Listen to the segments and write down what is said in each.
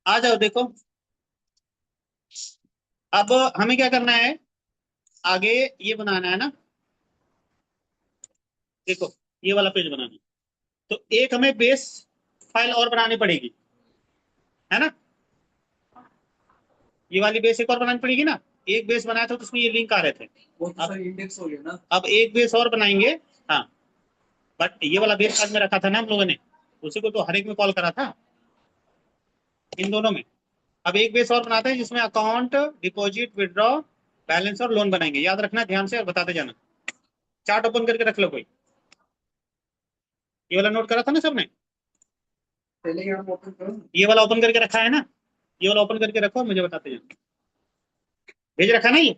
आ जाओ देखो। अब हमें क्या करना है, आगे ये बनाना है ना। देखो, ये वाला पेज बनाना है। तो एक हमें बेस फाइल और बनानी पड़ेगी, है ना। ये वाली बेस एक और बनानी पड़ेगी ना। एक बेस बनाया था तो उसमें ये लिंक आ रहे थे। वो तो सर इंडेक्स हो गया ना। अब एक बेस और बनाएंगे। हाँ, बट ये वाला बेस आज में रखा था ना हम लोगों ने, उसी को तो हर एक में कॉल करा था, इन दोनों में। अब एक बेस और बनाते हैं जिसमें अकाउंट, डिपॉजिट, विड्रॉ, बैलेंस और लोन बनाएंगे। याद रखना ध्यान से और बताते जाना। चार्ट ओपन करके रख लो कोई। ये वाला नोट करा था ना सबने। पहले यहाँ ओपन करो, ये वाला ओपन करके रखा है ना। ये वाला ओपन करके रखो और मुझे बताते जाना। भेज रखा ना ये।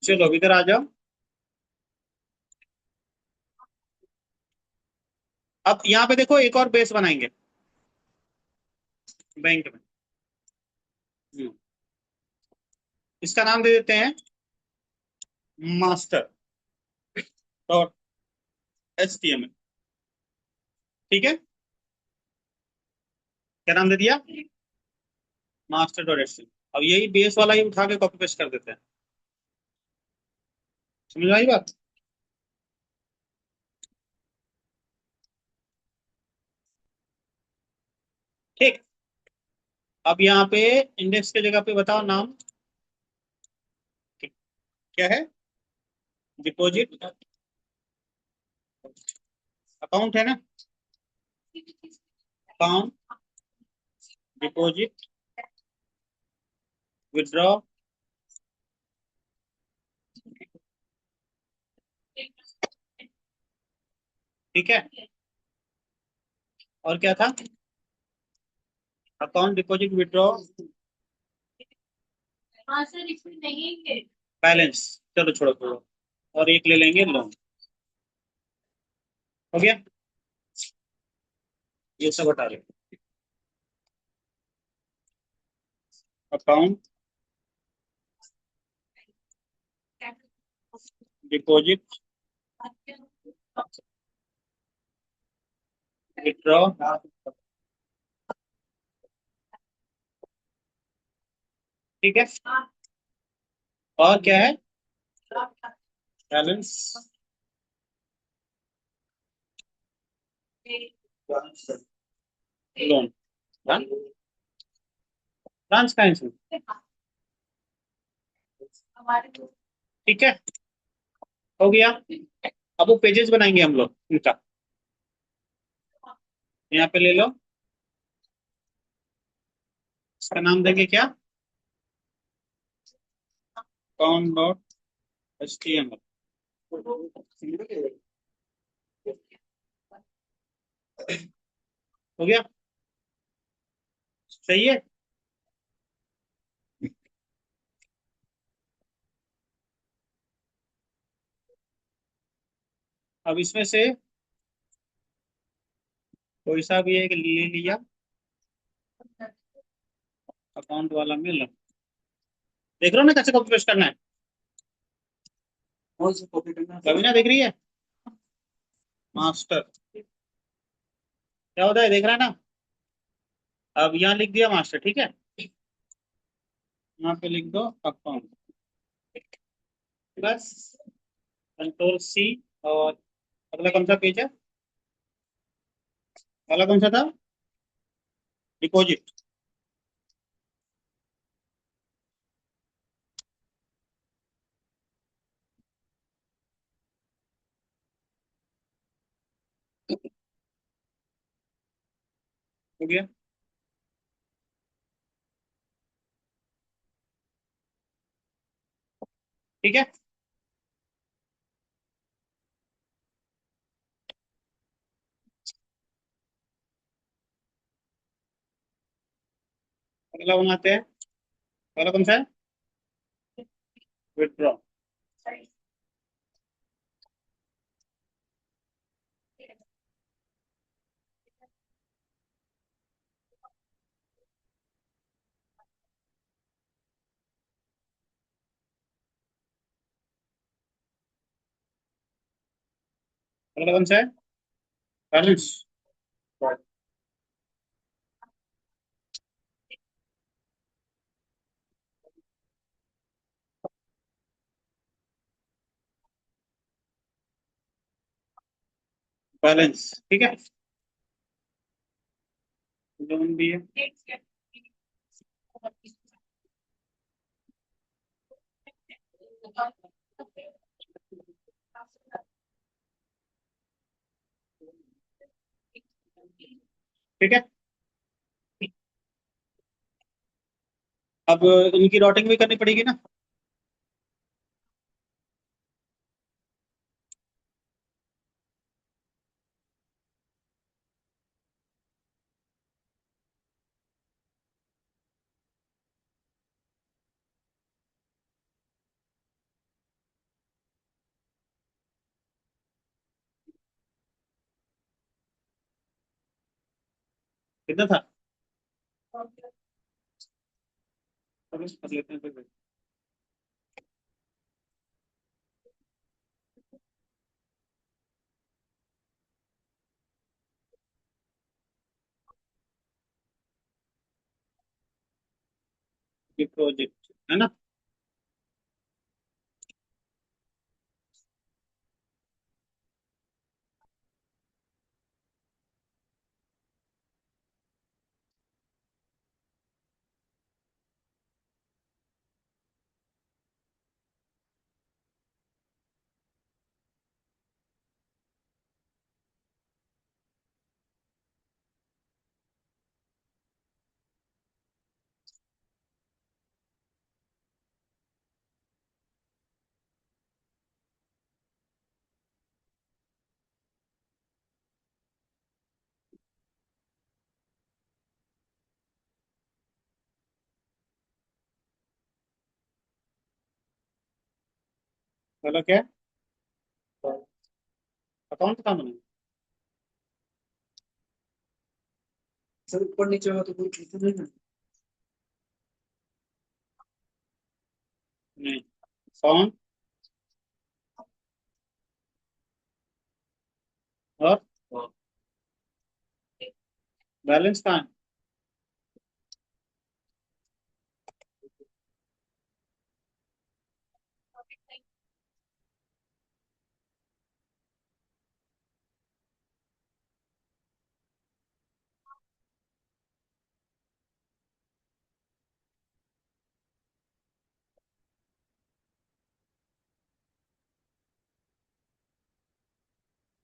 चलो अब इधर आ जाओ। अब यहाँ पे देखो एक और बेस बनाएंगे बैंक में। हम्म, इसका नाम दे देते हैं मास्टर डॉट HTML। ठीक है, क्या नाम दे दिया, मास्टर डॉट HTML। अब यही बेस वाला ही उठा के कॉपी पेस्ट कर देते हैं। समझ आई बात। ठीक। अब यहाँ पे इंडेक्स की जगह पे बताओ नाम। क्या है, डिपॉजिट अकाउंट है ना। अकाउंट, डिपॉजिट, विड्रॉ, ठीक है। और क्या था, अकाउंट, डिपॉजिट, विड्रॉ, बैलेंस। चलो छोड़ो छोड़ो, और एक ले लेंगे लोन। हो गया, ये सब हटा लो। अकाउंट, डिपॉजिट, विड्रॉ, ठीक है। और क्या है, बैलेंस, लोन। ब्रांच का आंसर, ठीक है। हो गया। अब वो पेजेस बनाएंगे हम लोग इनका। यहाँ पे ले लो, इसका नाम देंगे क्या, अकाउंट डॉट HTML। हो गया, सही है। अब इसमें से कोई सा भी एक ले लिया, अकाउंट वाला में लो। देख रहे हो ना कैसे कॉपी पेस्ट करना है। कौन सी कॉपी करना है, कभी ना देख रही है। मास्टर, क्या होता है देख रहा है ना। अब यहाँ लिख दिया मास्टर, ठीक है। यहाँ पे लिख दो अकाउंट, प्लस कंट्रोल C। और अगला कौन सा पेज है, अगला कौन सा था, डिपॉजिट। हो गया, ठीक है। अगला बनाते हैं, अगला कौन सा है, विड्रॉ। अगला कौन सा है, बैलेंस। बैलेंस, ठीक है, लोन भी है। ठीक है, अब इनकी डॉटिंग भी करनी पड़ेगी ना। कितना था, अब इस कर लेते हैं फिर। ये प्रोजेक्ट है ना। चलो क्या है? अकाउंट कहाँ बना? सर ऊपर नीचे हो तो कोई चीज़ नहीं है। नहीं, अकाउंट और बैलेंस कहाँ है?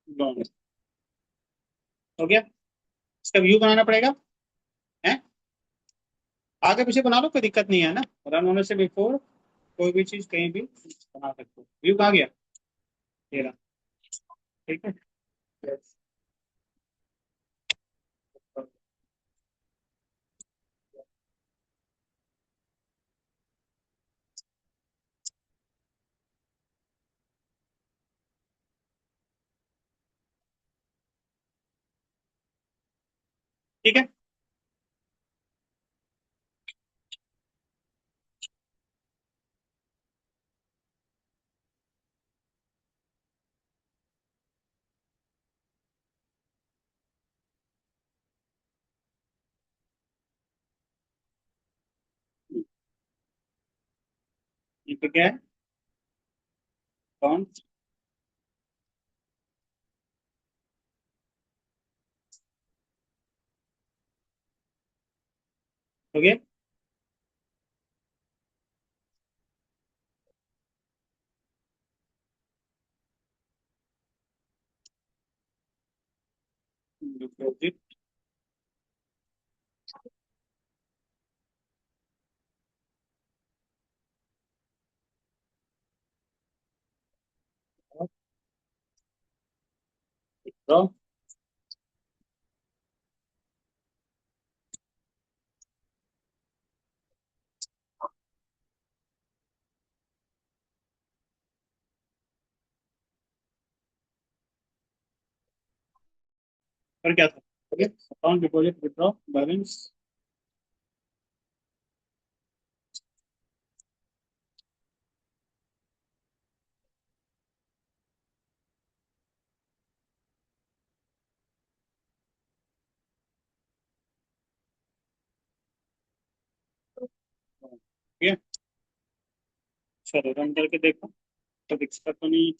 लोन हो गया, इसका व्यू बनाना पड़ेगा, है। आगे पीछे बना लो, कोई दिक्कत नहीं है ना, रन होने से बिफोर कोई भी चीज कहीं भी बना सकते हो। व्यू कहाँ गया, ये रहा, ठीक है। ठीक है, ये पे क्या है, अकाउंट, हो गया। डिपॉजिट, विथड्रॉ, और क्या था, okay, account, deposit, withdraw, balance. ठीक है, चलो रन करके देखो, तो दिक्कत तो नहीं।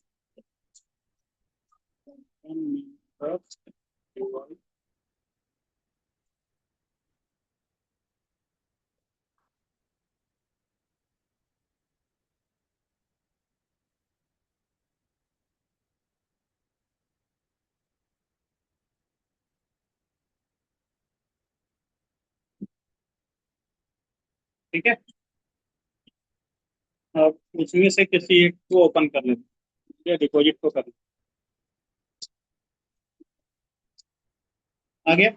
ठीक है। अब उसमें से किसी एक को ओपन कर लेते हैं, डिपॉजिट को कर लेते हैं। आ गया,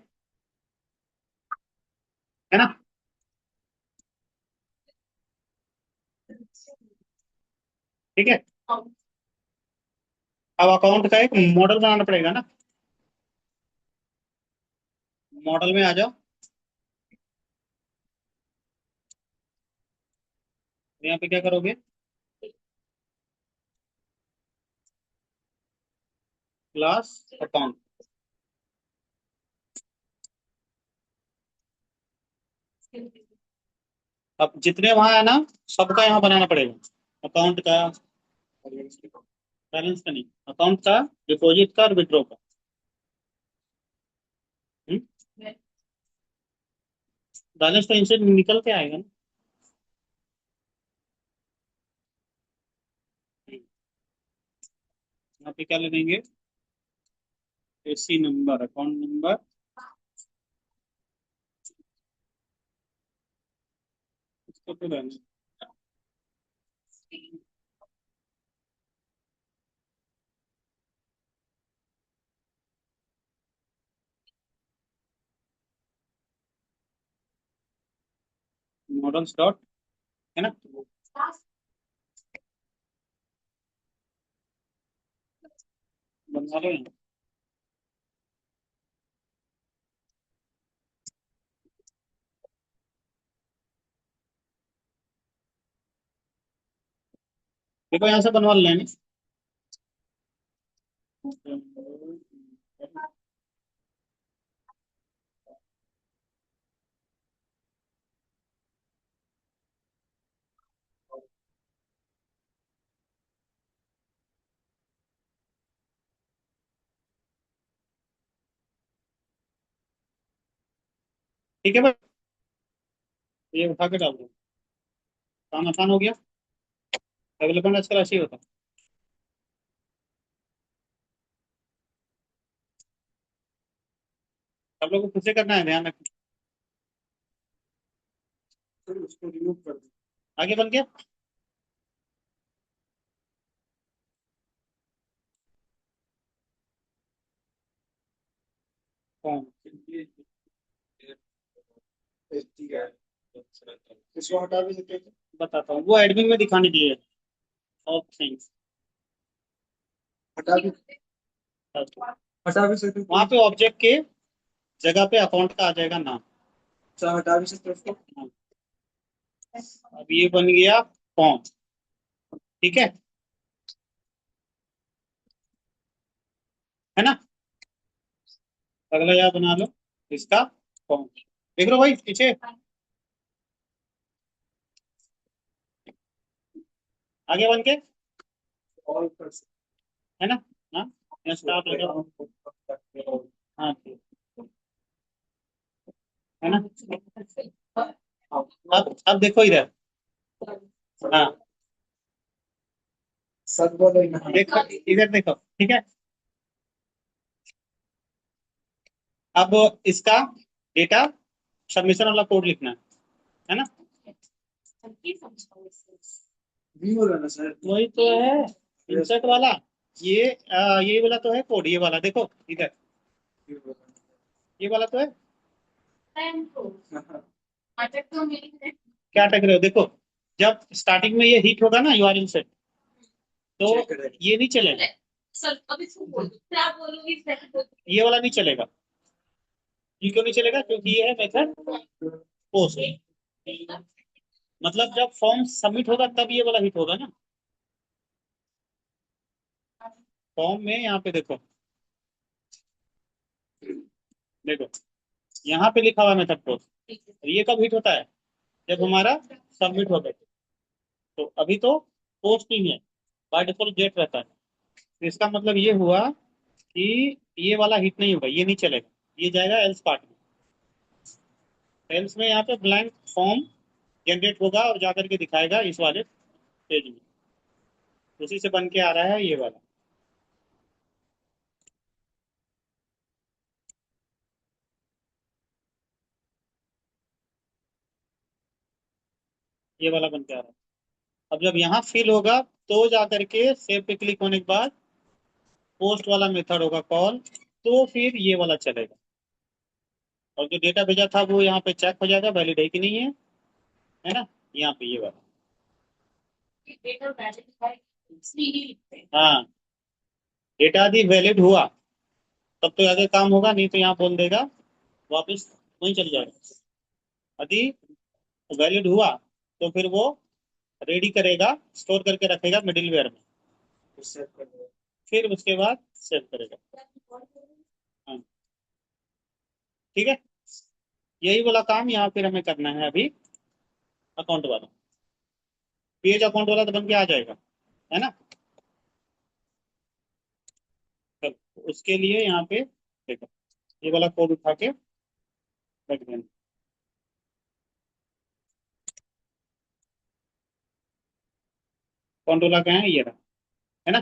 है ना। ठीक है। अब अकाउंट का एक मॉडल बनाना पड़ेगा ना। मॉडल में आ जाओ। यहाँ पे क्या करोगे, क्लास अकाउंट। अब जितने वहां है ना, सबका यहाँ बनाना पड़ेगा, अकाउंट का, बैलेंस का नहीं, अकाउंट का, डिपॉजिट का और विड्रॉ का। बैलेंस तो इनसे निकल के आएगा ना। यहाँ पे क्या ले लेंगे, एसी नंबर, अकाउंट नंबर, इसको तो रहना। मॉडल्स डॉट, है ना। बनवा लो यहाँ। देखो यहाँ से बनवा लेंगे। ठीक है भाई, ये उठा के डाल दो, काम आसान हो गया। डेवलपमेंट आजकल ऐसे ही होता है। सब लोग को खुद से करना है, ध्यान रखना। फिर उसको रिमूव कर दो। आगे बन गया। कौन, इसको हटा भी सकते हैं। बताता हूँ, वो एडमिन में दिखाने के लिए, ऑल थिंग्स हटा भी, हटा भी सकते हो। वहाँ पे ऑब्जेक्ट के जगह पे अकाउंट का आ जाएगा नाम। अच्छा, हटा भी सकते हो उसको। हाँ। अब ये बन गया फॉर्म। ठीक है ना। अगला यहाँ बना लो इसका फॉर्म। देख लो भाई पीछे, आगे बन के, है ना। हाँ, यहाँ स्टार्ट हो जाओ। हाँ ठीक, है ना। अब देखो इधर। हाँ, सब बोलो देखो, इधर देखो, ठीक है। अब इसका डेटा सबमिशन वाला कोड लिखना है ना। भी हो रहा ना सर, वही तो है, इंसर्ट वाला। ये वाला तो है कोड, ये वाला देखो इधर, ये वाला तो है। क्या अटक रहे हो, देखो। जब स्टार्टिंग में ये हिट होगा ना यूआरएल से, तो ये नहीं चलेगा, ये वाला नहीं चलेगा। ये क्यों नहीं चलेगा, क्योंकि ये है मेथड पोस्ट। मतलब जब फॉर्म सबमिट होगा तब ये वाला हिट होगा ना। फॉर्म में यहाँ पे देखो, देखो यहाँ पे लिखा हुआ है मेथड पोस्ट। और ये कब हिट होता है, जब हमारा सबमिट होता है। तो अभी तो पोस्ट नहीं है, बाय डिफॉल्ट गेट रहता है। तो इसका मतलब ये हुआ कि ये वाला हिट नहीं होगा, ये नहीं चलेगा, ये जाएगा एल्स पार्ट में। एल्स में यहाँ पे ब्लैंक फॉर्म जनरेट होगा और जाकर के दिखाएगा इस वाले पेज में। उसी से बन के आ रहा है ये वाला। ये वाला बन के आ रहा है। अब जब यहाँ फिल होगा तो जाकर के सेव पे क्लिक होने के बाद पोस्ट वाला मेथड होगा कॉल, तो फिर ये वाला चलेगा। और जो डेटा भेजा था वो यहाँ पे चेक हो जाएगा वैलिड है कि नहीं है ना, यहाँ पे ये वाला। हाँ, डेटा यदि वैलिड हुआ तब तो आगे काम होगा, नहीं तो यहाँ बोल देगा वापस वहीं चल जाएगा। यदि वैलिड हुआ तो फिर वो रेडी करेगा, स्टोर करके रखेगा मिडिलवेयर में, फिर उसके बाद सेव करेगा। हाँ, ठीक है। यही वाला काम यहाँ फिर हमें करना है अभी। अकाउंट वाला, पेज अकाउंट वाला तो बन के आ जाएगा, है ना। तब उसके लिए यहाँ पे देखो, ये वाला कोड उठा के रख देना। अकाउंट वाला क्या है, ये रहा, है ना।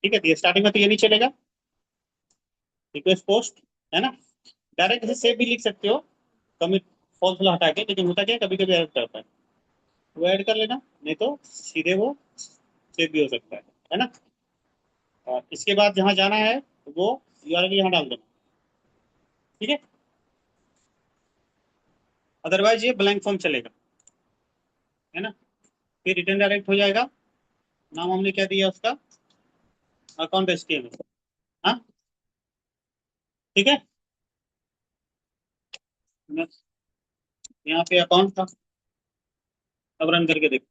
ठीक है, तो ये स्टार्टिंग में तो ये नहीं चलेगा, रिक्वेस्ट पोस्ट, है ना। डायरेक्ट इसे सेव भी लिख सकते हो, कमिट फॉल्स वाला हटा के, लेकिन होता क्या है कभी कभी एरर करता है, वो ऐड कर लेना, नहीं तो सीधे वो सेव भी हो सकता है ना। और इसके बाद जहाँ जाना है वो यूआरएल यहाँ डाल देना, ठीक है। अदरवाइज ये ब्लैंक फॉर्म चलेगा, है ना। फिर रिटर्न डायरेक्ट हो जाएगा। नाम हमने क्या दिया उसका, अकाउंट एचटीएमएल। हाँ, ठीक है। यहाँ पे अकाउंट था, अब रन करके देखो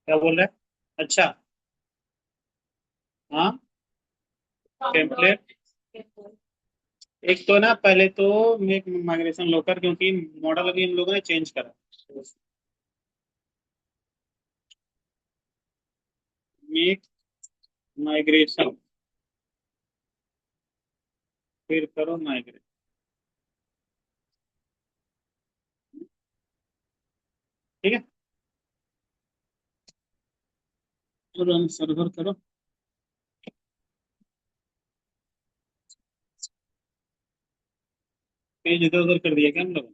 क्या बोल रहा है। अच्छा, हाँ, टेम्पलेट। एक तो ना पहले तो मेक माइग्रेशन लोकर, क्योंकि मॉडल अभी हम लोगों ने चेंज करा। मेक माइग्रेशन, फिर करो माइग्रेट, ठीक है। रन सर्वर करो। पेज इधर उधर कर दिया क्या हम लोग,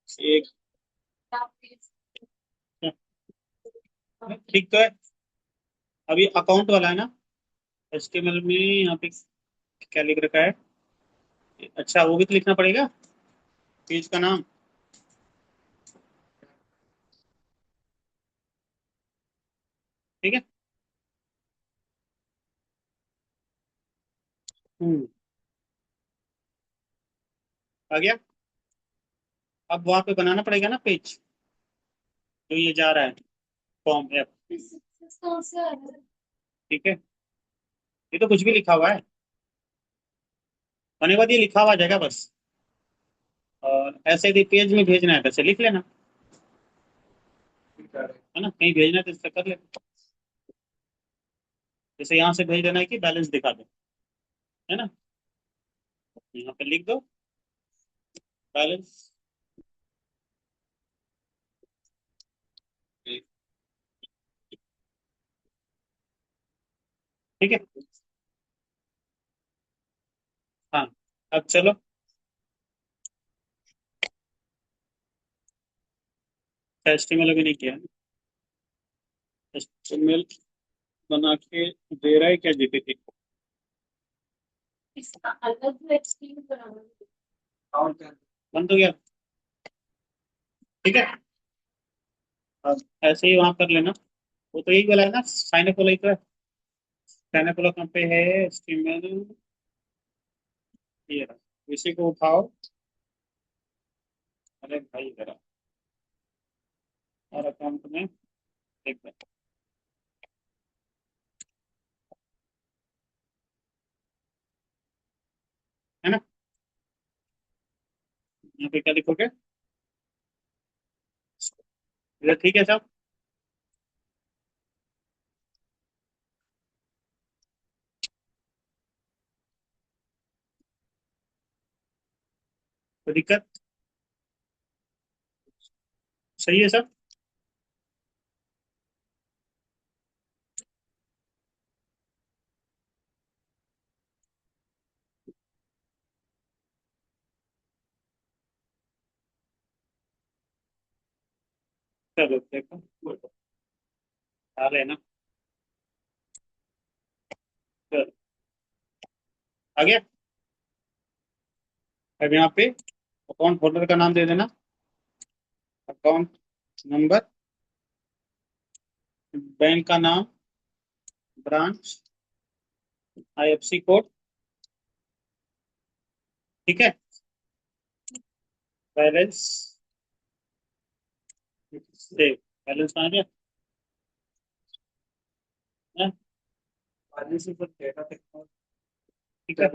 एक, ठीक तो है। अभी अकाउंट वाला है ना, एचटीएमएल में यहाँ पे क्या लिख रखा है। अच्छा, वो भी तो लिखना पड़ेगा, पेज का नाम, ठीक है। हम्म, आ गया। अब वहां पे बनाना पड़ेगा ना पेज, जो ये जा रहा है फॉर्म ऐप, ठीक है। ये तो कुछ भी लिखा हुआ है, होने के बाद ये लिखा हुआ आ जाएगा बस। और ऐसे यदि पेज में भेजना है वैसे लिख लेना, है ना, कहीं भेजना है तो इससे कर लेना। जैसे यहाँ से भेज देना है कि बैलेंस दिखा दो, है ना, यहाँ पे लिख दो बैलेंस, ठीक है। हाँ, अब चलो, एचटीएमएल अभी नहीं किया, एचटीएमएल बना के दे रहा है क्या जीपीटी, इसका अलग से HTML बनाना है। बंद हो गया, ठीक है। अब ऐसे ही वहां कर लेना, वो तो यही वाला है ना, साइन अप वाला ही तो है। साइन अप वाला कहाँ पे है, एचटीएमएल, ये रहा। इसी को उठाओ, अरे भाई जरा, और अकाउंट में देख लो। यहाँ पे क्या लिखोगे? इधर ठीक है सब? कोई दिक्कत? सही है सब? चलो देखो, आ रहे हैं ना? चलो, आ गया। अब यहाँ पे अकाउंट होल्डर का नाम दे देना। अकाउंट नंबर, बैंक का नाम, ब्रांच, आईएफसी कोड। ठीक है। Balance, save. बैलेंस आ गया है? बैलेंस ऊपर डेटा तक। ठीक है,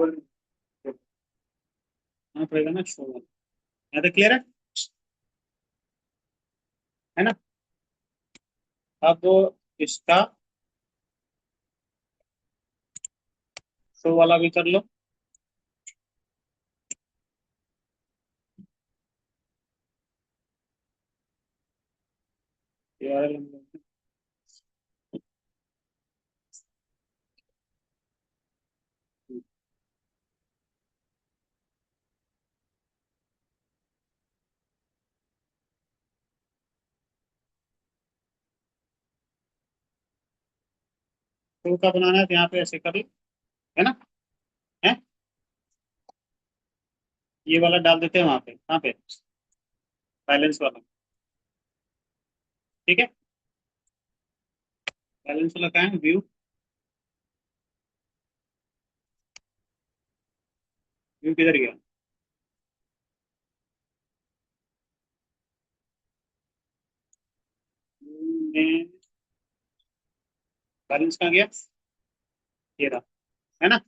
यहाँ पड़ेगा ना शो। यहाँ तक क्लियर है ना? अब इसका शो वाला भी कर लो। URL शो का बनाना है तो यहाँ पे ऐसे कर लो, है ना? है, ये वाला डाल देते हैं वहां पे, कहाँ पे? बैलेंस वाला। ठीक है, बैलेंस वाला कहाँ है? व्यू, व्यू किधर गया? बैलेंस कहाँ गया? ये रहा, है ना?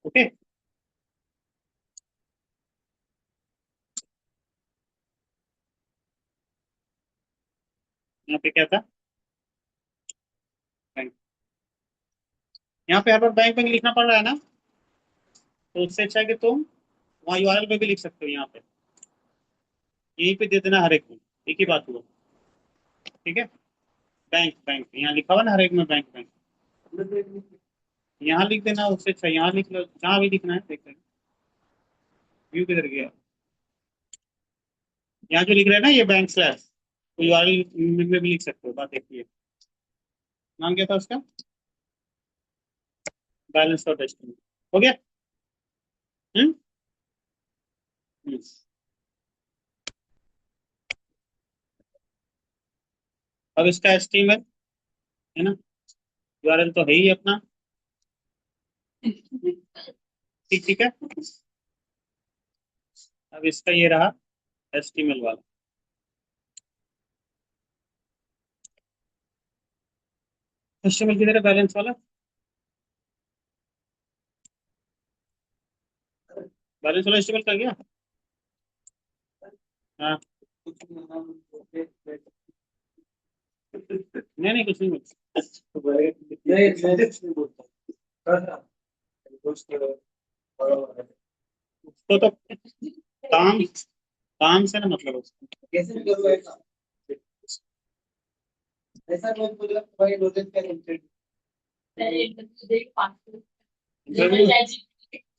ओके। यहाँ पे क्या था? बैंक। यहाँ पे हर बार बैंक बैंक लिखना पड़ रहा है ना, तो उससे अच्छा है कि तुम वहाँ यूआरएल पे भी लिख सकते हो। यहाँ पे यहीं पे दे देना हर एक में, एक ही बात हुआ। ठीक है, बैंक बैंक यहाँ लिखा हुआ ना हर एक में, बैंक बैंक। यहाँ लिख देना, उससे अच्छा यहाँ लिख लो, जहाँ भी लिखना है देख लेना। व्यू किधर गया? यहाँ जो लिख रहे हैं ना ये बैंक स्लैश, तो यूआरएल में भी लिख सकते हो। बात देखिए, नाम क्या था उसका? बैलेंस और डेस्टिनी। हो गया? हम्म हम्म। अब इसका एस्टीमेट, है ना? यूआरएल तो है ही अपना। ठीक ठीक है। अब इसका ये रहा एस्टीमेल वाला। एस्टीमेल किधर है? बैलेंस वाला। बैलेंस वाला एस्टीमेल कर गया? हाँ। नहीं नहीं, कुछ नहीं बोलता। तो काम, काम से ना मतलब उसको। कैसे भी करो ऐसा, ऐसा कोई मतलब भाई रोटेट कर इंटरव्यू।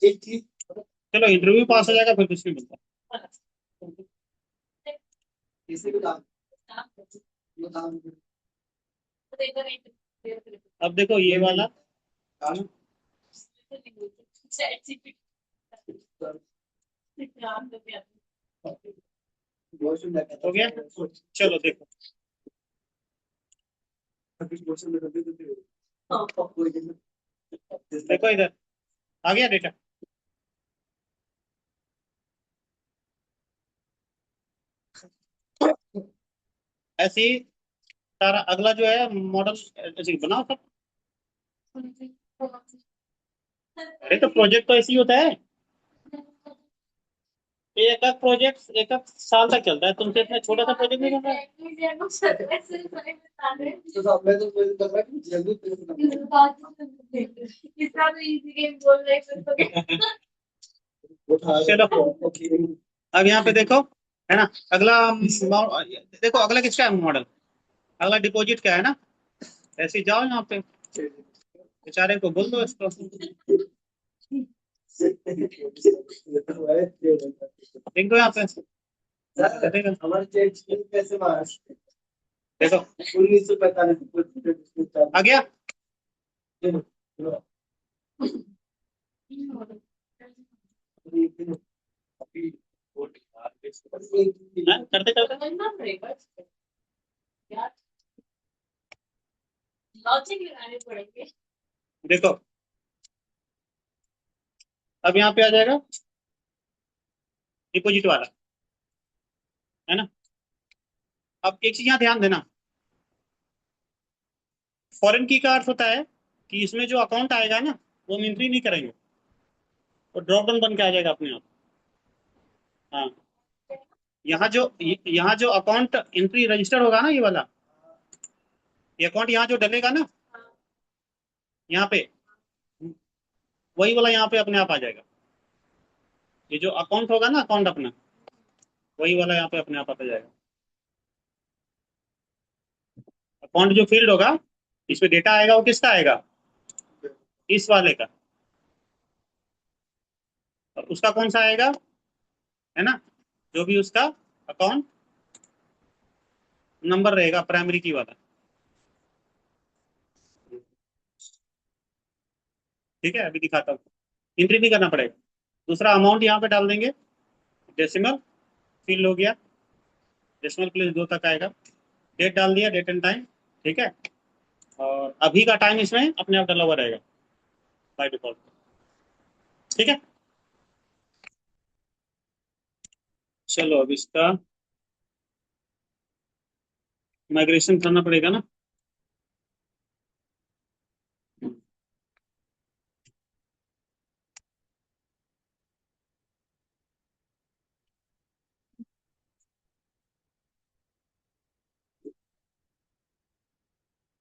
एक चीज, चलो इंटरव्यू पास हो जाएगा फिर कुछ नहीं मिलता। किसी भी काम, ये काम। अब देखो ये वाला काम हो गया। चलो देखो, देखो इधर आ गया डेटा। ऐसे ही सारा अगला जो है मॉडल ऐसे ही बनाओ सब। अरे तो प्रोजेक्ट तो ऐसे ही होता है, एक एक प्रोजेक्ट एक एक साल तक चलता है, तुमसे इतना छोटा सा प्रोजेक्ट नहीं बन रहा है। चलो अब यहाँ पे देखो, है ना, अगला देखो अगला किसका है मॉडल, अगला डिपॉजिट का है ना। ऐसे ही जाओ यहाँ पे, बेचारे को बोल दो इसको, लिख दो यहाँ पे, देखो 1945 आ गया। हाँ, करते करते देखो अब यहाँ पे आ जाएगा डिपॉजिट वाला, है ना। अब एक चीज यहाँ ध्यान देना, फॉरेन की का अर्थ होता है कि इसमें जो अकाउंट आएगा ना वो हम एंट्री नहीं करेंगे, वो ड्रॉप डाउन बन के आ जाएगा अपने आप। हाँ, यहाँ जो अकाउंट एंट्री रजिस्टर होगा ना, ये वाला, ये अकाउंट यहाँ जो डलेगा ना, यहाँ पे वही वाला यहाँ पे अपने आप आ जाएगा। ये जो अकाउंट होगा ना, अकाउंट अपना, वही वाला यहाँ पे अपने आप आता जाएगा। अकाउंट जो फील्ड होगा, इसमें डेटा आएगा, वो किसका आएगा, इस वाले का। और उसका कौन सा आएगा, है ना, जो भी उसका अकाउंट नंबर रहेगा प्राइमरी की वाला। ठीक है, अभी दिखाता हूँ, एंट्री नहीं करना पड़ेगा। दूसरा अमाउंट यहाँ पे डाल देंगे, डेसिमल फील्ड हो गया, डेसिमल प्लेस 2 तक आएगा। डेट डाल दिया, डेट एंड टाइम, ठीक है। और अभी का टाइम इसमें अपने आप डला हुआ रहेगा बाय डिफॉल्ट, ठीक है। चलो अब इसका माइग्रेशन करना पड़ेगा ना।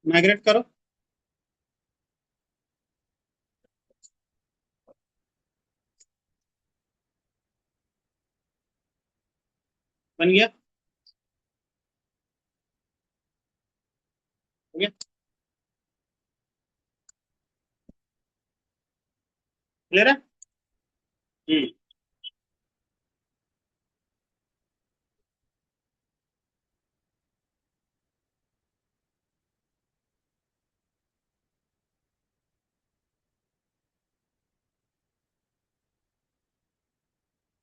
माइग्रेट करो, बन गया, हो गया, क्लियर है। हम्म,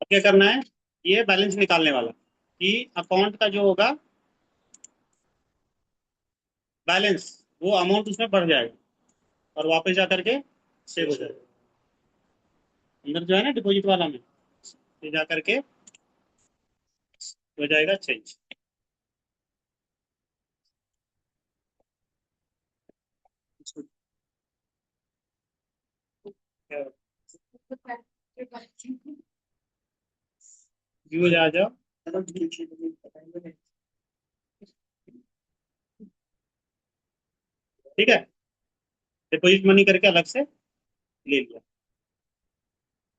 अब क्या करना है, ये बैलेंस निकालने वाला कि अकाउंट का जो होगा बैलेंस, वो अमाउंट उसमें बढ़ जाएगा और वापस जा करके सेव हो जाएगा अंदर जो है ना डिपॉजिट वाला में, ये जा करके हो जाएगा चेंज। व्यू आ जाओ, ठीक है, डिपॉजिट मनी करके अलग से ले लिया।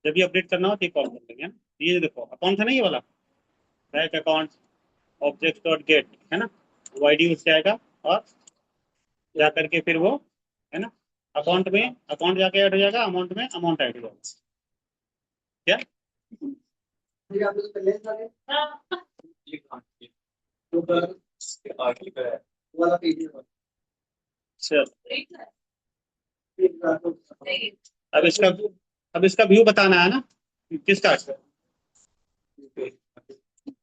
जब भी अपडेट करना हो तो कॉल कर लेंगे, है ना। ये देखो अकाउंट है ना ये वाला, bank account object dot gate, है ना, वो आईडी उससे आएगा और जा करके फिर वो, है ना, अकाउंट में अकाउंट जाके ऐड हो जाएगा, अमाउंट में अमाउंट ऐड हो जाएगा। क्या चल, अब इसका अब इसका व्यू बताना है ना, किसका,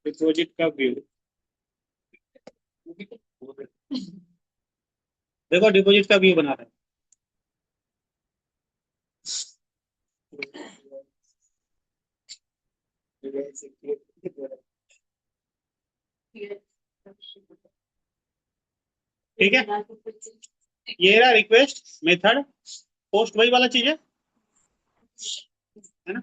डिपॉजिट का व्यू। देखो डिपॉजिट का व्यू बना रहे हैं, ठीक है। ये रहा रिक्वेस्ट मेथड, पोस्ट वही वाला चीज है, है ना।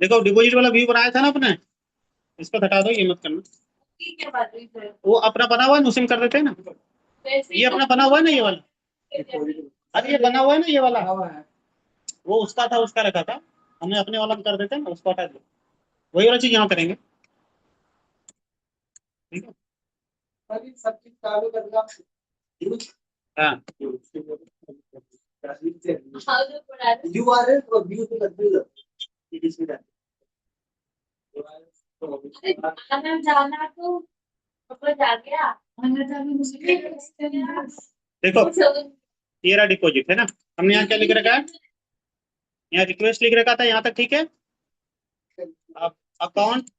देखो डिपॉजिट वाला व्यू बनाया था ना अपने, इसको हटा दो, ये मत करना। वो अपना बना हुआ है ना, उसी में कर देते हैं ना। ये अपना बना हुआ है ना ये वाला, अरे ये बना हुआ है ना ये वाला, वो उसका था, उसका रखा था हमने, अपने वाला में कर देते हैं ना, उसको हटा दो। वही वाला चीज यहाँ करेंगे, ठीक है। सब चीज चालू कर दिया। हाँ यूआरएल और व्यू तो कंफ्यूज है। अरे जाना तो जा गया, देखो ये रहा डिपॉजिट, है ना। हमने यहाँ क्या लिख रखा है, यहाँ रिक्वेस्ट लिख रखा था, यहाँ तक ठीक है। अब अकाउंट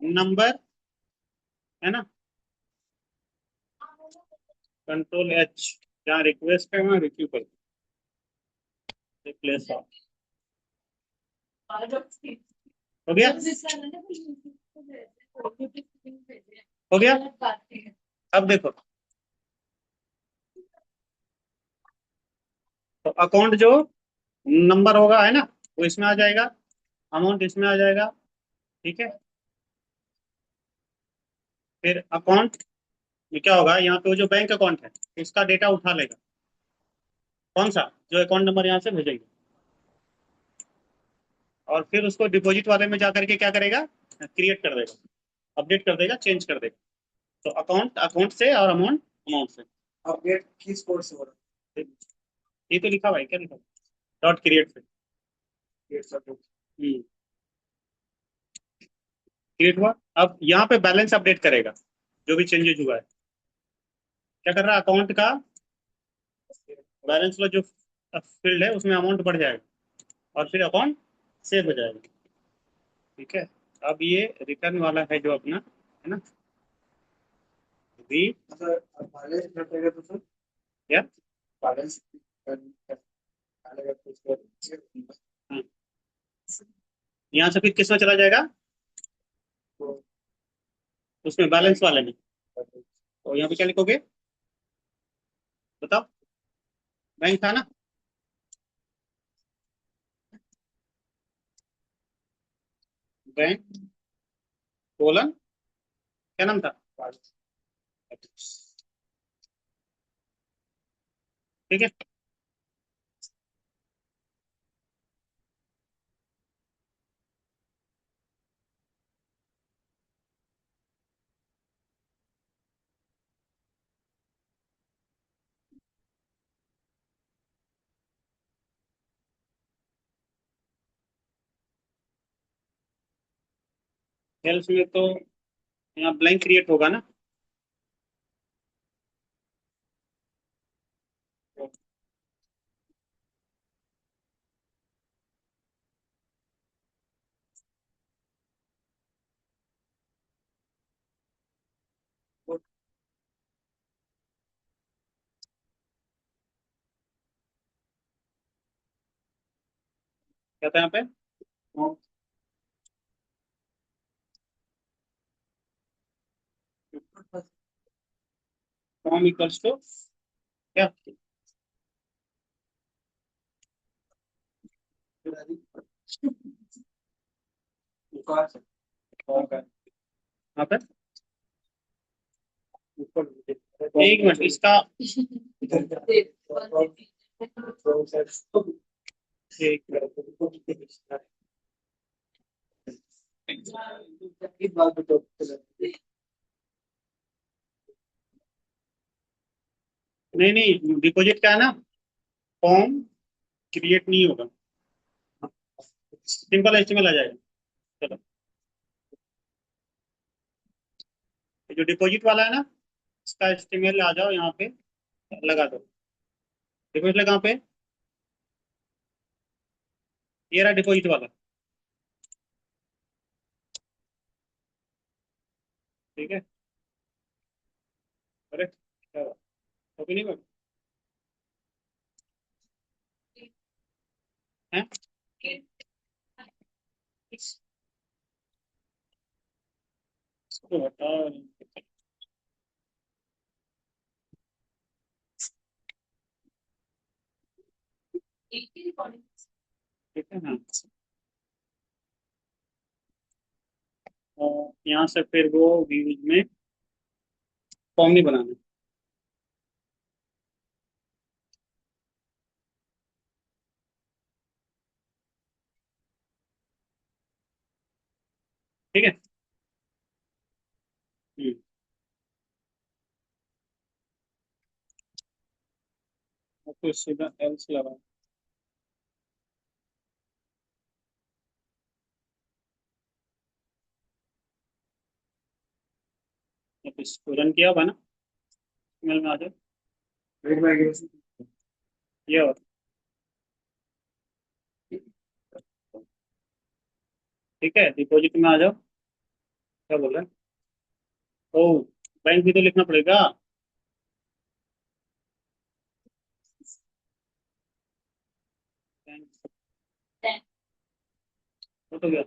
नंबर, है ना, कंट्रोल एच, जहाँ रिक्वेस्ट है वहाँ रिक्यू कर, रिप्लेस ऑल, हो गया, हो गया। अब देखो, तो अकाउंट जो नंबर होगा, है ना, वो इसमें आ जाएगा, अमाउंट इसमें आ जाएगा, ठीक है। फिर अकाउंट में क्या होगा, यहाँ पे वो जो बैंक अकाउंट है उसका डेटा उठा लेगा, कौन सा, जो अकाउंट नंबर यहाँ से भेजेंगे, और फिर उसको डिपॉजिट वाले में जाकर के क्या करेगा, क्रिएट कर देगा, अपडेट कर देगा, चेंज कर देगा। तो अकाउंट अकाउंट से और अमाउंट अमाउंट से। अपडेट किस कोड से हो रहा है, ये तो लिखा हुआ है, क्या लिखा, डॉट क्रिएट से, क्रिएट हुआ। अब यहाँ पे बैलेंस अपडेट करेगा, जो भी चेंजेस हुआ है, क्या कर रहा है, अकाउंट का बैलेंस वाला जो फील्ड है उसमें अमाउंट बढ़ जाएगा, और फिर अकाउंट सेव हो जाएगा, ठीक है। अब ये रिटर्न वाला है जो अपना, है ना, री, बैलेंस घटेगा तो सर क्या, बैलेंस हाँ। यहाँ से फिर किस में चला जाएगा, उसमें बैलेंस वाले में, तो यहाँ पे क्या लिखोगे, बताओ, बैंक था ना, बैंक कोलन, क्या नाम था, ठीक है। हेल्थ में तो यहाँ ब्लैंक क्रिएट होगा ना, क्या था यहाँ पे, फॉर्म इक्वल्स टू क्या, यहाँ पे एक मिनट इसका, एक मिनट, नहीं नहीं, डिपॉजिट क्या है ना, फॉर्म क्रिएट नहीं होगा, सिंपल एचटीएमएल आ जाएगा। चलो, ये जो डिपॉजिट वाला है ना, इसका एचटीएमएल आ जाओ यहाँ पे, लगा दो, डिपॉजिट लगा पे, ये रहा डिपॉजिट वाला, ठीक है, करेक्ट, क्या हुआ? तो भी नहीं हुआ? है। इसको हटा। ठीक है हाँ। और यहाँ से फिर वो व्यूज में फॉर्म नहीं बनाना। ठीक है। हम्म। और फिर सीधा एल्स लगा। अब इसको रन किया होगा ना, ईमेल में आ जाए। ये और ठीक है, डिपॉजिट में आ जाओ। क्या बोल रहे हैं? ओ, बैंक भी तो लिखना पड़ेगा। बैंक। हो तो गया।